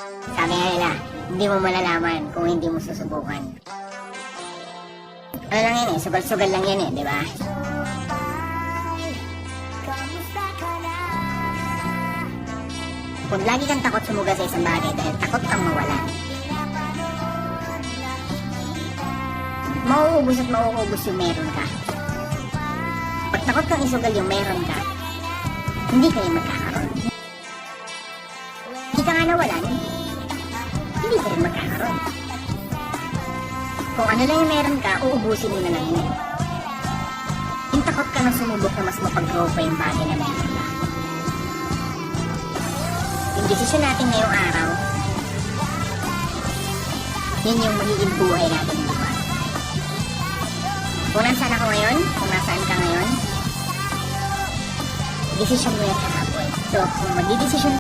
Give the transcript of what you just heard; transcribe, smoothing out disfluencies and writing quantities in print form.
Sabi nga nila, hindi mo malalaman kung hindi mo susubukan. Ano lang yan eh, sugal-sugal lang yan eh, di ba? Kung lagi kang takot sumuga sa isang bagay dahil takot kang mawalan, mauubos at mauubos yung meron ka. Pag takot kang isugal yung meron ka, hindi kayo magkakaroon. Hindi ka nga nawalan, hindi ka rin magkakaroon. Kung ano lang yung meron ka, uubusin mo na lang yun. Yung takot ka na sumubok na mas mapag-grow pa yung bagay na meron ka. Yung desisyon natin ngayong araw, yun yung magiging buhay natin, di ba? Kung nasaan ako ngayon, kung nasaan ka ngayon, desisyon mo yan kahapon. So, kung magdidesisyon